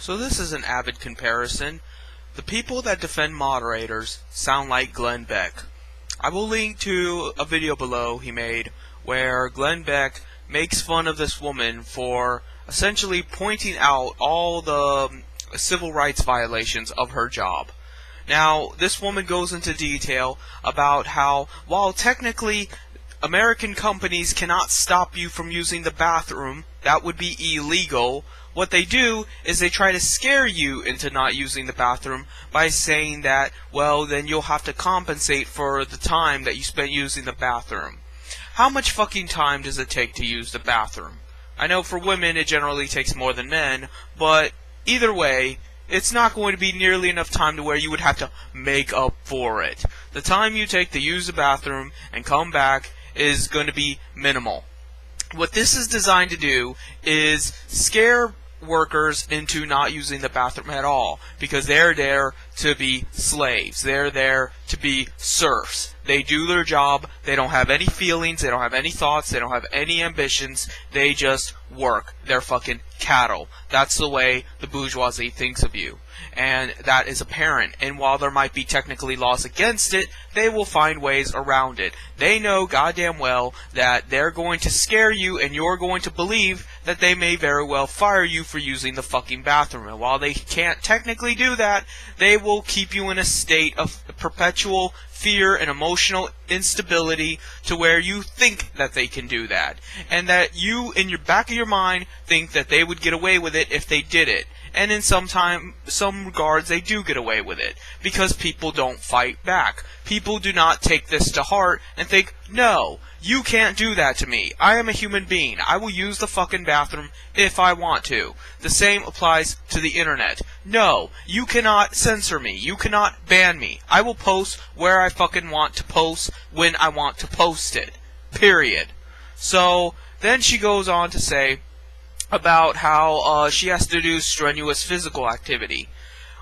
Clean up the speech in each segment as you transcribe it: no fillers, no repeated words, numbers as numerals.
So this is an avid comparison. The people that defend moderators sound like Glenn Beck. I will link to a video below he made where Glenn Beck makes fun of this woman for essentially pointing out all the civil rights violations of her job. Now, this woman goes into detail about how, while technically American companies cannot stop you from using the bathroom, that would be illegal. What they do is they try to scare you into not using the bathroom by saying that, well, then you'll have to compensate for the time that you spent using the bathroom. How much fucking time does it take to use the bathroom? I know for women it generally takes more than men, but either way, it's not going to be nearly enough time to where you would have to make up for it. The time you take to use the bathroom and come back is going to be minimal. What this is designed to do is scare workers into not using the bathroom at all, because they're there to be slaves. They're there to be serfs. They do their job. They don't have any feelings. They don't have any thoughts. They don't have any ambitions. They just work. They're fucking cattle. That's the way the bourgeoisie thinks of you. And that is apparent. And while there might be technically laws against it, they will find ways around it. They know goddamn well that they're going to scare you and you're going to believe that they may very well fire you for using the fucking bathroom. And while they can't technically do that, they will keep you in a state of perpetual fear and emotional instability to where you think that they can do that. And that you, in your back of your mind, think that they would get away with it if they did it. And in some regards, they do get away with it, because people don't fight back. People do not take this to heart and think, no, you can't do that to me. I am a human being. I will use the fucking bathroom if I want to. The same applies to the internet. No, you cannot censor me. You cannot ban me. I will post where I fucking want to post when I want to post it. Period. So, then she goes on to say about how she has to do strenuous physical activity.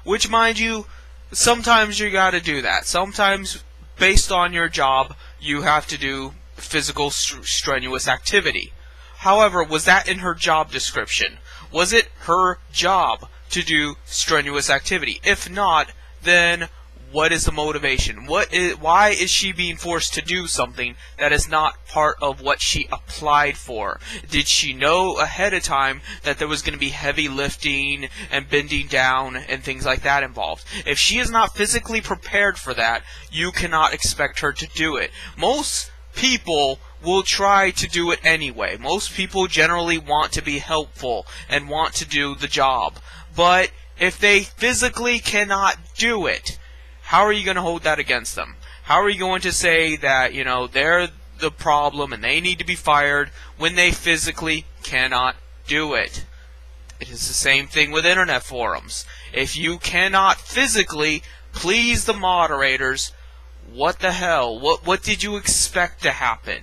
Which, mind you, sometimes you gotta do that. Sometimes, based on your job, you have to do physical strenuous activity. However, was that in her job description? Was it her job to do strenuous activity? If not, then what is the motivation? Why is she being forced to do something that is not part of what she applied for? Did she know ahead of time that there was going to be heavy lifting and bending down and things like that involved? If she is not physically prepared for that, you cannot expect her to do it. Most people will try to do it anyway. Most people generally want to be helpful and want to do the job. But if they physically cannot do it, how are you going to hold that against them? How are you going to say that, they're the problem and they need to be fired when they physically cannot do it? It is the same thing with internet forums. If you cannot physically please the moderators, what the hell? What did you expect to happen?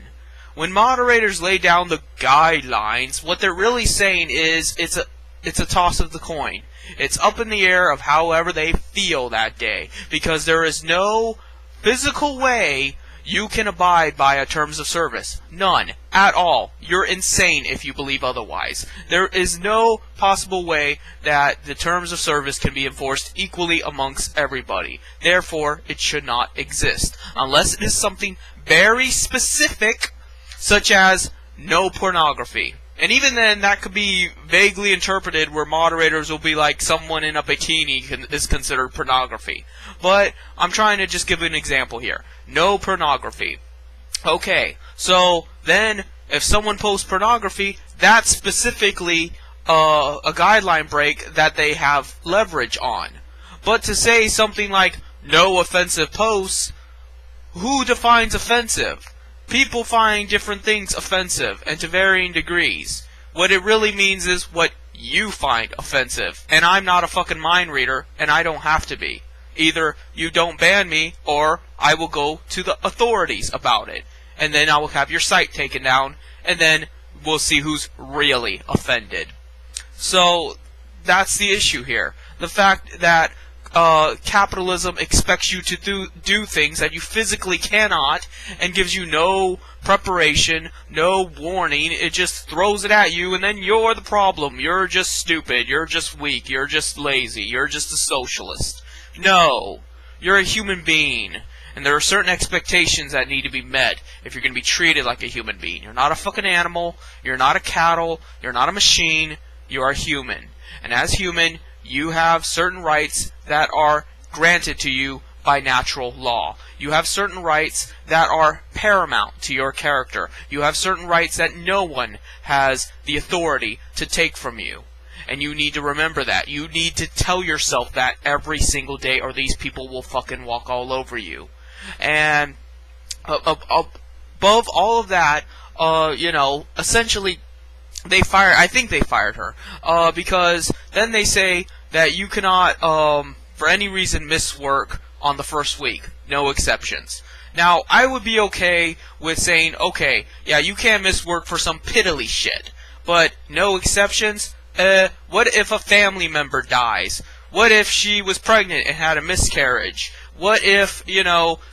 When moderators lay down the guidelines, what they're really saying is it's a toss of the coin. It's up in the air of however they feel that day, because there is no physical way you can abide by a terms of service. None. At all. You're insane if you believe otherwise. There is no possible way that the terms of service can be enforced equally amongst everybody. Therefore, it should not exist. Unless it is something very specific, such as no pornography. And even then, that could be vaguely interpreted where moderators will be like someone in a bikini is considered pornography. But I'm trying to just give an example here. No pornography. Okay, so then if someone posts pornography, that's specifically a guideline break that they have leverage on. But to say something like no offensive posts, who defines offensive? People find different things offensive, and to varying degrees. What it really means is what you find offensive. And I'm not a fucking mind reader, and I don't have to be. Either you don't ban me, or I will go to the authorities about it. And then I will have your site taken down, and then we'll see who's really offended. So, that's the issue here. The fact that capitalism expects you to do things that you physically cannot, and gives you no preparation, no warning. It just throws it at you, and then you're the problem. You're just stupid. You're just weak. You're just lazy. You're just a socialist. No. You're a human being. And there are certain expectations that need to be met if you're going to be treated like a human being. You're not a fucking animal. You're not a cattle. You're not a machine. You are human. And as human, you have certain rights that are granted to you by natural law. You have certain rights that are paramount to your character. You have certain rights that no one has the authority to take from you. And you need to remember that. You need to tell yourself that every single day, or these people will fucking walk all over you. And above all of that, essentially, I think they fired her, because then they say that you cannot, for any reason, miss work on the first week. No exceptions. Now, I would be okay with saying, okay, yeah, you can't miss work for some piddly shit, but no exceptions? What if a family member dies? What if she was pregnant and had a miscarriage? What if,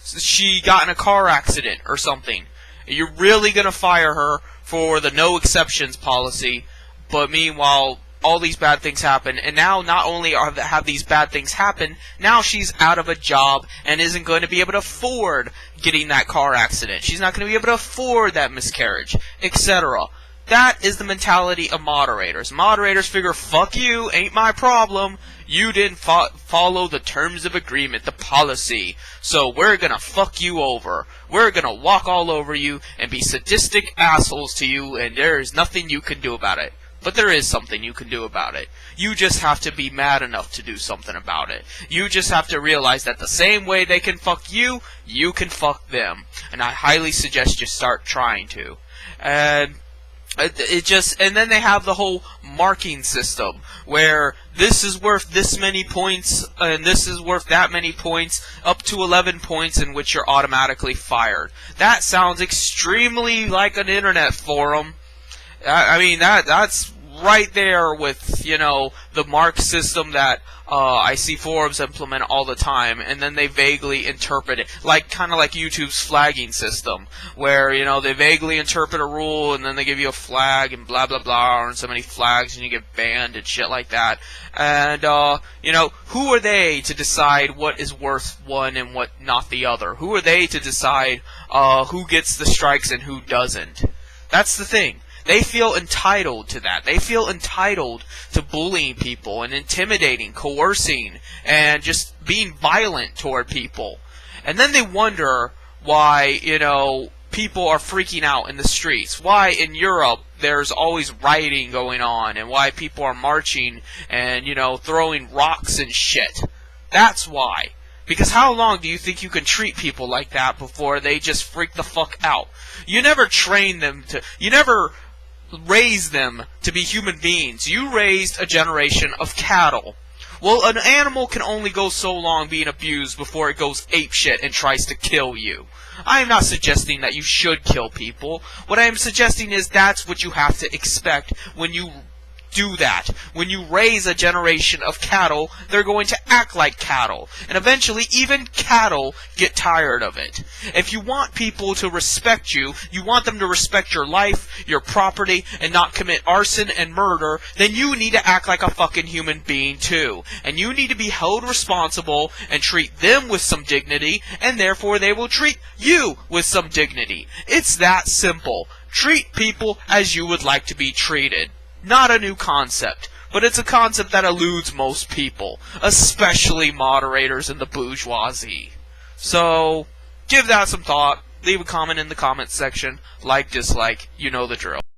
she got in a car accident or something? You're really gonna fire her for the no exceptions policy, but meanwhile, all these bad things happen, and now not only have these bad things happen, now she's out of a job and isn't going to be able to afford getting that car accident. She's not going to be able to afford that miscarriage, etc. That is the mentality of moderators. Moderators figure, fuck you, ain't my problem. You didn't follow the terms of agreement, the policy. So we're gonna fuck you over. We're gonna walk all over you and be sadistic assholes to you, and there is nothing you can do about it. But there is something you can do about it. You just have to be mad enough to do something about it. You just have to realize that the same way they can fuck you, you can fuck them. And I highly suggest you start trying to. And then they have the whole marking system, where this is worth this many points, and this is worth that many points, up to 11 points, in which you're automatically fired. That sounds extremely like an internet forum. I mean, that's right there with, the mark system that I see forums implement all the time, and then they vaguely interpret it, kind of like YouTube's flagging system, where, they vaguely interpret a rule, and then they give you a flag, and blah, blah, blah, and so many flags, and you get banned, and shit like that. And, who are they to decide what is worth one and what not the other? Who are they to decide who gets the strikes and who doesn't? That's the thing. They feel entitled to that. They feel entitled to bullying people and intimidating, coercing, and just being violent toward people. And then they wonder why, people are freaking out in the streets. Why in Europe there's always rioting going on, and why people are marching and, throwing rocks and shit. That's why. Because how long do you think you can treat people like that before they just freak the fuck out? You never train them to... You never raise them to be human beings. You raised a generation of cattle. Well, an animal can only go so long being abused before it goes apeshit and tries to kill you. I am not suggesting that you should kill people. What I am suggesting is that's what you have to expect when you do that. When you raise a generation of cattle, they're going to act like cattle. And eventually, even cattle get tired of it. If you want people to respect you, you want them to respect your life, your property, and not commit arson and murder, then you need to act like a fucking human being too. And you need to be held responsible and treat them with some dignity, and therefore they will treat you with some dignity. It's that simple. Treat people as you would like to be treated. Not a new concept, but it's a concept that eludes most people, especially moderators and the bourgeoisie. So, give that some thought, leave a comment in the comments section, like, dislike, you know the drill.